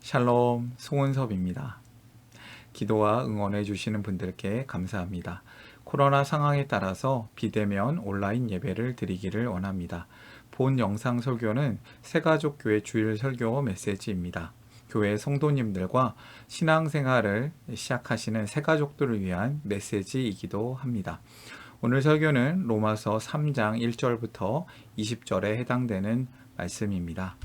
샬롬 송은섭입니다. 기도와 응원해 주시는 분들께 감사합니다. 코로나 상황에 따라서 비대면 온라인 예배를 드리기를 원합니다. 본 영상 설교는 새가족교회 주일 설교 메시지입니다. 교회 성도님들과 신앙생활을 시작하시는 새가족들을 위한 메시지이기도 합니다. 오늘 설교는 로마서 3장 1절부터 20절에 해당되는 말씀입니다.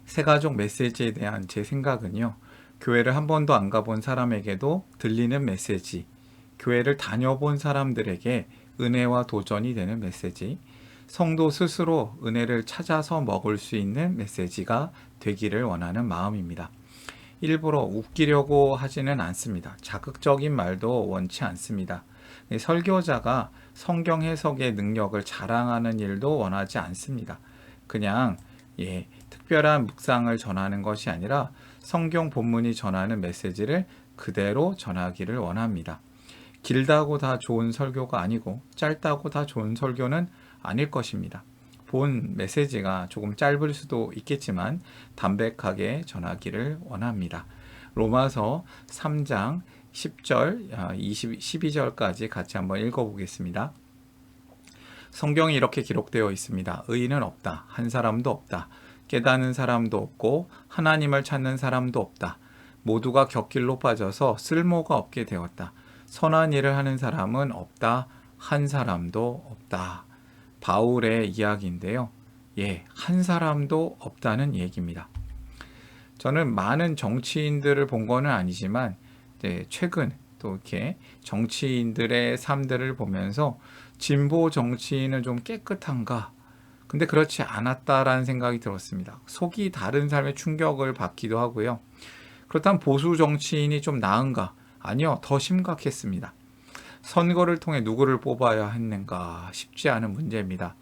새가족 메시지에 대한 제 생각은요, 교회를 한 번도 안 가본 사람에게도 들리는 메시지, 교회를 다녀본 사람들에게 은혜와 도전이 되는 메시지, 성도 스스로 은혜를 찾아서 먹을 수 있는 메시지가 되기를 원하는 마음입니다. 일부러 웃기려고 하지는 않습니다. 자극적인 말도 원치 않습니다. 설교자가 성경 해석의 능력을 자랑하는 일도 원하지 않습니다. 그냥 특별한 묵상을 전하는 것이 아니라 성경 본문이 전하는 메시지를 그대로 전하기를 원합니다. 길다고 다 좋은 설교가 아니고 짧다고 다 좋은 설교는 아닐 것입니다. 본 메시지가 조금 짧을 수도 있겠지만 담백하게 전하기를 원합니다. 로마서 3장 10절, 12절까지 같이 한번 읽어보겠습니다. 성경이 이렇게 기록되어 있습니다. 의인은 없다. 한 사람도 없다. 깨닫는 사람도 없고 하나님을 찾는 사람도 없다. 모두가 곁길로 빠져서 쓸모가 없게 되었다. 선한 일을 하는 사람은 없다. 한 사람도 없다. 바울의 이야기인데요. 한 사람도 없다는 얘기입니다. 저는 많은 정치인들을 본 거는 아니지만 최근 또 이렇게 정치인들의 삶들을 보면서 진보 정치인은 좀 깨끗한가? 근데 그렇지 않았다라는 생각이 들었습니다. 속이 다른 삶의 충격을 받기도 하고요. 그렇다면 보수 정치인이 좀 나은가? 아니요, 더 심각했습니다. 선거를 통해 누구를 뽑아야 했는가 쉽지 않은 문제입니다.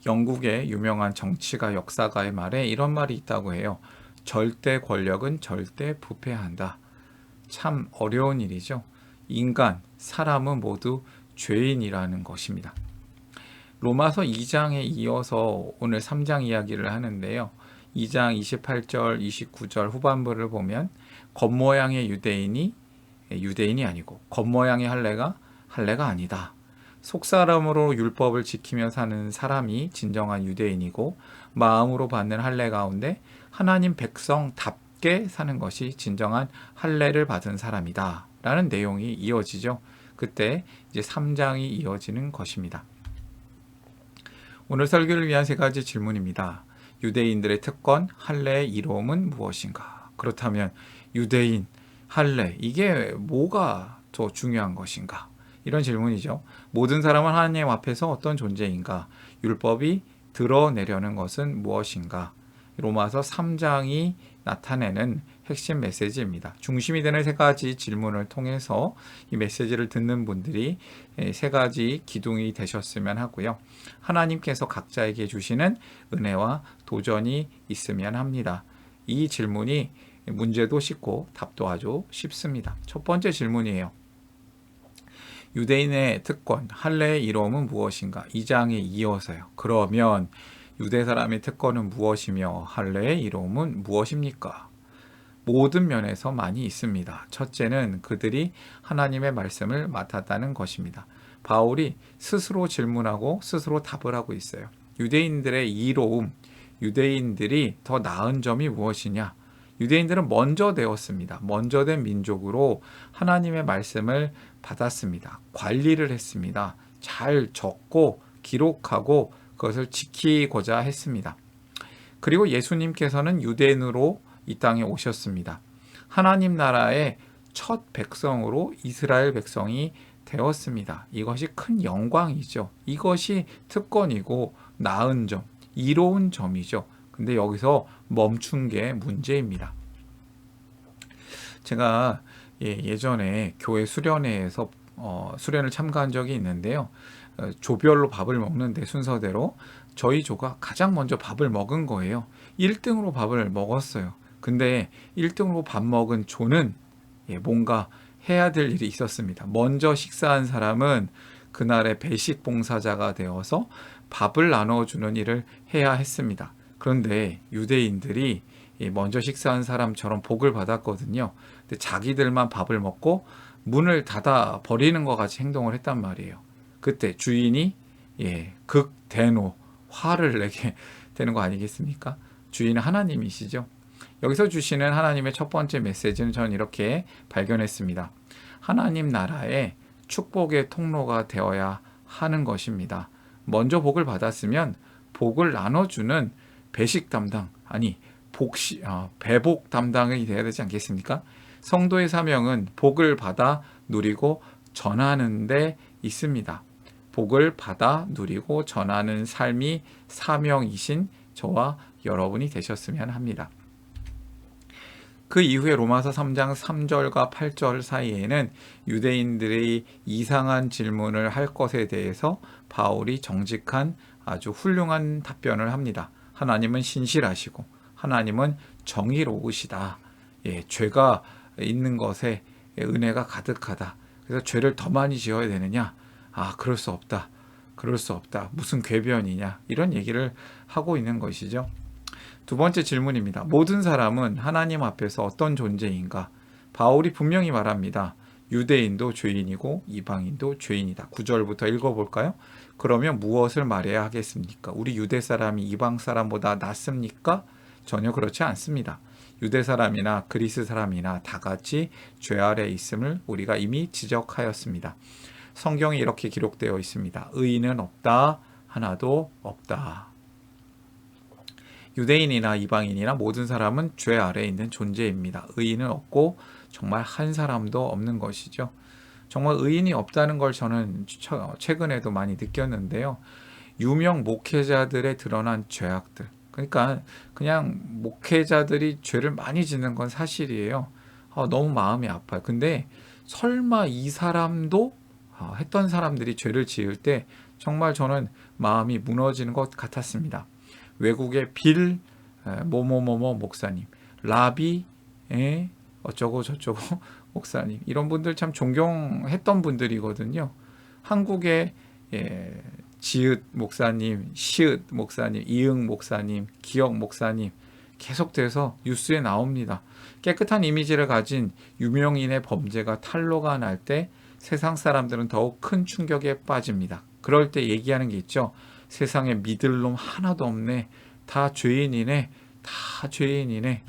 영국의 유명한 정치가 역사가의 말에 이런 말이 있다고 해요. 절대 권력은 절대 부패한다. 참 어려운 일이죠. 인간, 사람은 모두 죄인이라는 것입니다. 로마서 2장에 이어서 오늘 3장 이야기를 하는데요. 2장 28절, 29절 후반부를 보면 겉모양의 유대인이 아니고 겉모양의 할례가 아니다. 속사람으로 율법을 지키며 사는 사람이 진정한 유대인이고 마음으로 받는 할례 가운데 하나님 백성답게 사는 것이 진정한 할례를 받은 사람이다. 라는 내용이 이어지죠. 그때 이제 3장이 이어지는 것입니다. 오늘 설교를 위한 세 가지 질문입니다. 유대인들의 특권, 할례의 이로움은 무엇인가? 그렇다면 유대인, 할례, 이게 뭐가 더 중요한 것인가? 이런 질문이죠. 모든 사람은 하나님 앞에서 어떤 존재인가? 율법이 드러내려는 것은 무엇인가? 로마서 3장이 나타내는 핵심 메시지입니다. 중심이 되는 세 가지 질문을 통해서 이 메시지를 듣는 분들이 세 가지 기둥이 되셨으면 하고요. 하나님께서 각자에게 주시는 은혜와 도전이 있으면 합니다. 이 질문이 문제도 쉽고 답도 아주 쉽습니다. 첫 번째 질문이에요. 유대인의 특권, 할례의 이로움은 무엇인가? 2장에 이어서요. 그러면 유대 사람의 특권은 무엇이며 할례의 이로움은 무엇입니까? 모든 면에서 많이 있습니다. 첫째는 그들이 하나님의 말씀을 맡았다는 것입니다. 바울이 스스로 질문하고 스스로 답을 하고 있어요. 유대인들의 이로움, 유대인들이 더 나은 점이 무엇이냐? 유대인들은 먼저 되었습니다. 먼저 된 민족으로 하나님의 말씀을 받았습니다. 관리를 했습니다. 잘 적고 기록하고 그것을 지키고자 했습니다. 그리고 예수님께서는 유대인으로 이 땅에 오셨습니다. 하나님 나라의 첫 백성으로 이스라엘 백성이 되었습니다. 이것이 큰 영광이죠. 이것이 특권이고 나은 점, 이로운 점이죠. 근데 여기서 멈춘 게 문제입니다. 제가 예전에 교회 수련회에서 수련을 참가한 적이 있는데요. 조별로 밥을 먹는데 순서대로 저희 조가 가장 먼저 밥을 먹은 거예요. 1등으로 밥을 먹었어요. 근데 1등으로 밥 먹은 조는 뭔가 해야 될 일이 있었습니다. 먼저 식사한 사람은 그날의 배식 봉사자가 되어서 밥을 나눠주는 일을 해야 했습니다. 그런데 유대인들이 먼저 식사한 사람처럼 복을 받았거든요. 근데 자기들만 밥을 먹고 문을 닫아 버리는 것 같이 행동을 했단 말이에요. 그때 주인이 극대노 화를 내게 되는 거 아니겠습니까? 주인은 하나님이시죠. 여기서 주시는 하나님의 첫 번째 메시지는 저는 이렇게 발견했습니다. 하나님 나라의 축복의 통로가 되어야 하는 것입니다. 먼저 복을 받았으면 복을 나눠주는 배식 담당, 아니 배복 담당이 되어야 되지 않겠습니까? 성도의 사명은 복을 받아 누리고 전하는 데 있습니다. 복을 받아 누리고 전하는 삶이 사명이신 저와 여러분이 되셨으면 합니다. 그 이후에 로마서 3장 3절과 8절 사이에는 유대인들의 이상한 질문을 할 것에 대해서 바울이 정직한 아주 훌륭한 답변을 합니다. 하나님은 신실하시고 하나님은 정의로우시다. 죄가 있는 것에 은혜가 가득하다. 그래서 죄를 더 많이 지어야 되느냐? 그럴 수 없다. 그럴 수 없다. 무슨 궤변이냐? 이런 얘기를 하고 있는 것이죠. 두 번째 질문입니다. 모든 사람은 하나님 앞에서 어떤 존재인가? 바울이 분명히 말합니다. 유대인도 죄인이고 이방인도 죄인이다. 9절부터 읽어볼까요? 그러면 무엇을 말해야 하겠습니까? 우리 유대 사람이 이방 사람보다 낫습니까? 전혀 그렇지 않습니다. 유대 사람이나 그리스 사람이나 다 같이 죄 아래 있음을 우리가 이미 지적하였습니다. 성경에 이렇게 기록되어 있습니다. 의인은 없다. 하나도 없다. 유대인이나 이방인이나 모든 사람은 죄 아래에 있는 존재입니다. 의인은 없고 정말 한 사람도 없는 것이죠. 정말 의인이 없다는 걸 저는 최근에도 많이 느꼈는데요. 유명 목회자들의 드러난 죄악들. 그러니까 그냥 목회자들이 죄를 많이 짓는 건 사실이에요. 너무 마음이 아파요. 근데 설마 이 사람도 했던 사람들이 죄를 지을 때 정말 저는 마음이 무너지는 것 같았습니다. 외국의 빌 뭐뭐뭐뭐 목사님, 라비 어쩌고 저쩌고 목사님, 이런 분들 참 존경했던 분들이거든요. 한국의 지읒 목사님, 시읒 목사님, 이응 목사님, 기억 목사님 계속돼서 뉴스에 나옵니다. 깨끗한 이미지를 가진 유명인의 범죄가 탄로가 날 때 세상 사람들은 더욱 큰 충격에 빠집니다. 그럴 때 얘기하는 게 있죠. 세상에 믿을 놈 하나도 없네. 다 죄인이네. 다 죄인이네.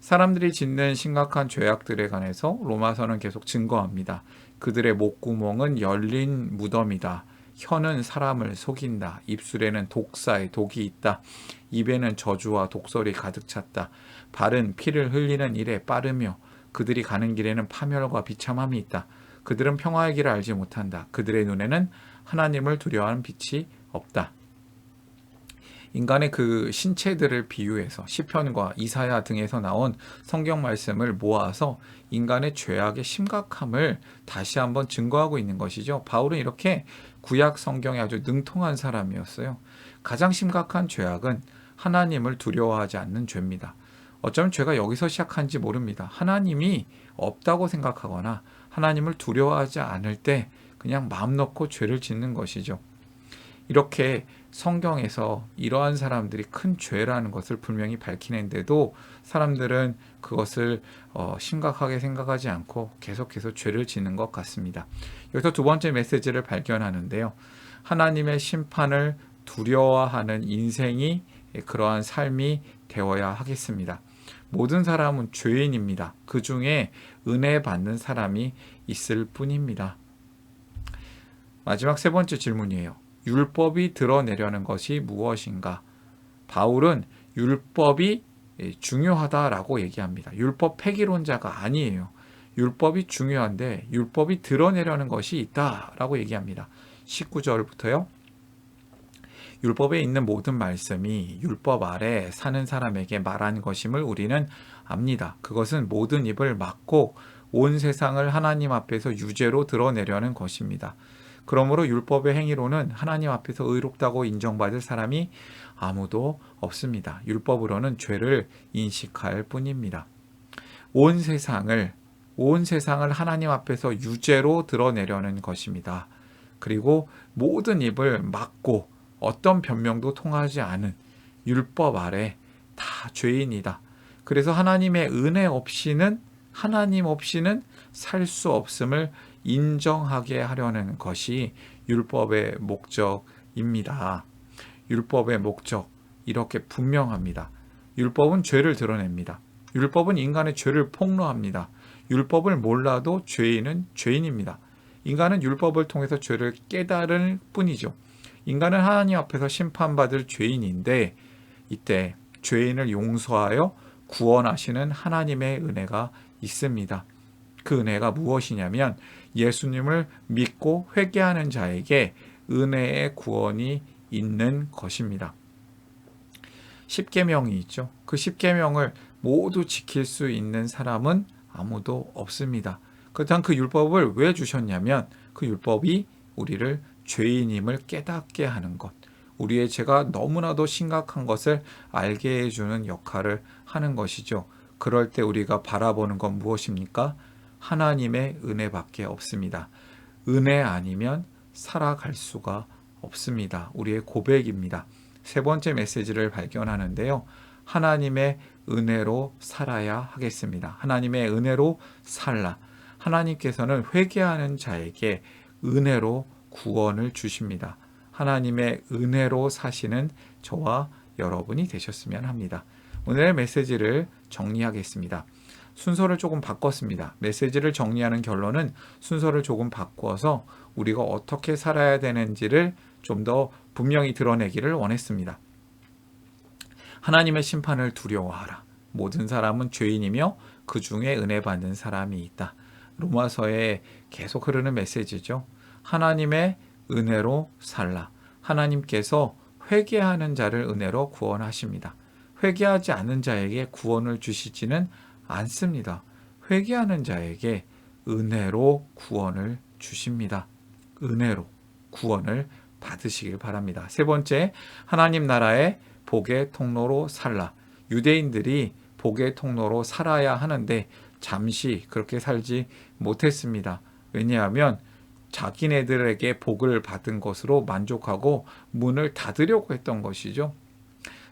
사람들이 짓는 심각한 죄악들에 관해서 로마서는 계속 증거합니다. 그들의 목구멍은 열린 무덤이다. 혀는 사람을 속인다. 입술에는 독사의 독이 있다. 입에는 저주와 독설이 가득 찼다. 발은 피를 흘리는 일에 빠르며 그들이 가는 길에는 파멸과 비참함이 있다. 그들은 평화의 길을 알지 못한다. 그들의 눈에는 하나님을 두려워하는 빛이 없다. 인간의 그 신체들을 비유해서 시편과 이사야 등에서 나온 성경 말씀을 모아서 인간의 죄악의 심각함을 다시 한번 증거하고 있는 것이죠. 바울은 이렇게 구약 성경에 아주 능통한 사람이었어요. 가장 심각한 죄악은 하나님을 두려워하지 않는 죄입니다. 어쩌면 죄가 여기서 시작한지 모릅니다. 하나님이 없다고 생각하거나 하나님을 두려워하지 않을 때 그냥 마음 놓고 죄를 짓는 것이죠. 이렇게 성경에서 이러한 사람들이 큰 죄라는 것을 분명히 밝히는데도 사람들은 그것을 심각하게 생각하지 않고 계속해서 죄를 짓는 것 같습니다. 여기서 두 번째 메시지를 발견하는데요. 하나님의 심판을 두려워하는 인생이 그러한 삶이 되어야 하겠습니다. 모든 사람은 죄인입니다. 그 중에 은혜 받는 사람이 있을 뿐입니다. 마지막 세 번째 질문이에요. 율법이 드러내려는 것이 무엇인가? 바울은 율법이 중요하다라고 얘기합니다. 율법 폐기론자가 아니에요. 율법이 중요한데 율법이 드러내려는 것이 있다라고 얘기합니다. 19절부터요. 율법에 있는 모든 말씀이 율법 아래 사는 사람에게 말한 것임을 우리는 압니다. 그것은 모든 입을 막고 온 세상을 하나님 앞에서 유죄로 드러내려는 것입니다. 그러므로 율법의 행위로는 하나님 앞에서 의롭다고 인정받을 사람이 아무도 없습니다. 율법으로는 죄를 인식할 뿐입니다. 온 세상을 하나님 앞에서 유죄로 드러내려는 것입니다. 그리고 모든 입을 막고 어떤 변명도 통하지 않은 율법 아래 다 죄인이다. 그래서 하나님의 은혜 없이는 하나님 없이는 살 수 없음을 인정하게 하려는 것이 율법의 목적입니다. 율법의 목적 이렇게 분명합니다. 율법은 죄를 드러냅니다. 율법은 인간의 죄를 폭로합니다. 율법을 몰라도 죄인은 죄인입니다. 인간은 율법을 통해서 죄를 깨달을 뿐이죠. 인간은 하나님 앞에서 심판받을 죄인인데 이때 죄인을 용서하여 구원하시는 하나님의 은혜가 있습니다. 그 은혜가 무엇이냐면 예수님을 믿고 회개하는 자에게 은혜의 구원이 있는 것입니다. 십계명이 있죠. 그 십계명을 모두 지킬 수 있는 사람은 아무도 없습니다. 그렇다면 그 율법을 왜 주셨냐면 그 율법이 우리를 죄인임을 깨닫게 하는 것, 우리의 죄가 너무나도 심각한 것을 알게 해주는 역할을 하는 것이죠. 그럴 때 우리가 바라보는 건 무엇입니까? 하나님의 은혜밖에 없습니다. 은혜 아니면 살아갈 수가 없습니다. 우리의 고백입니다. 세 번째 메시지를 발견하는데요. 하나님의 은혜로 살아야 하겠습니다. 하나님의 은혜로 살라. 하나님께서는 회개하는 자에게 은혜로 구원을 주십니다. 하나님의 은혜로 사시는 저와 여러분이 되셨으면 합니다. 오늘의 메시지를 정리하겠습니다. 순서를 조금 바꿨습니다. 메시지를 정리하는 결론은 순서를 조금 바꿔서 우리가 어떻게 살아야 되는지를 좀 더 분명히 드러내기를 원했습니다. 하나님의 심판을 두려워하라. 모든 사람은 죄인이며 그 중에 은혜 받는 사람이 있다. 로마서에 계속 흐르는 메시지죠. 하나님의 은혜로 살라. 하나님께서 회개하는 자를 은혜로 구원하십니다. 회개하지 않는 자에게 구원을 주시지는 않습니다. 회개하는 자에게 은혜로 구원을 주십니다. 은혜로 구원을 받으시길 바랍니다. 세 번째, 하나님 나라의 복의 통로로 살라. 유대인들이 복의 통로로 살아야 하는데 잠시 그렇게 살지 못했습니다. 왜냐하면 자기네들에게 복을 받은 것으로 만족하고 문을 닫으려고 했던 것이죠.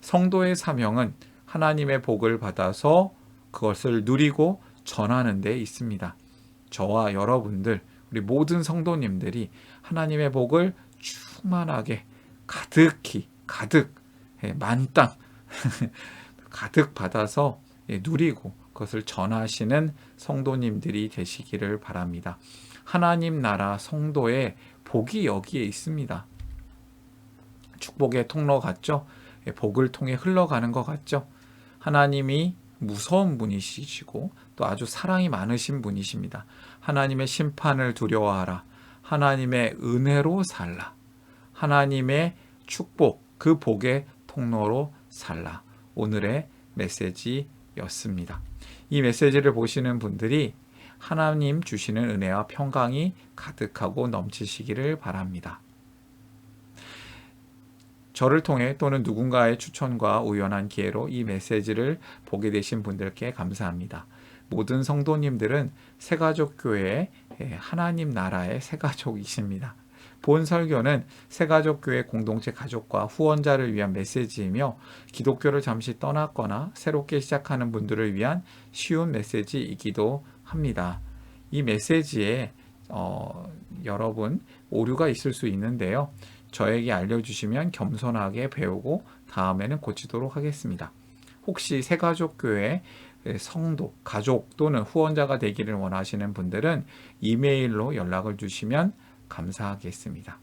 성도의 사명은 하나님의 복을 받아서 그것을 누리고 전하는 데 있습니다. 저와 여러분들, 우리 모든 성도님들이 하나님의 복을 충만하게 가득히 만땅 가득 받아서 누리고 그것을 전하시는 성도님들이 되시기를 바랍니다. 하나님 나라 성도의 복이 여기에 있습니다. 축복의 통로 같죠? 복을 통해 흘러가는 것 같죠? 하나님이 무서운 분이시고 또 아주 사랑이 많으신 분이십니다. 하나님의 심판을 두려워하라. 하나님의 은혜로 살라. 하나님의 축복, 그 복의 통로로 살라. 오늘의 메시지였습니다. 이 메시지를 보시는 분들이 하나님 주시는 은혜와 평강이 가득하고 넘치시기를 바랍니다. 저를 통해 또는 누군가의 추천과 우연한 기회로 이 메시지를 보게 되신 분들께 감사합니다. 모든 성도님들은 새가족교회의 하나님 나라의 새가족이십니다. 본 설교는 새가족교회 공동체 가족과 후원자를 위한 메시지이며 기독교를 잠시 떠났거나 새롭게 시작하는 분들을 위한 쉬운 메시지이기도 합니다. 이 메시지에 여러분 오류가 있을 수 있는데요. 저에게 알려주시면 겸손하게 배우고 다음에는 고치도록 하겠습니다. 혹시 새가족교회 성도, 가족 또는 후원자가 되기를 원하시는 분들은 이메일로 연락을 주시면 감사하겠습니다.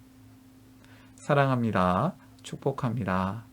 사랑합니다. 축복합니다.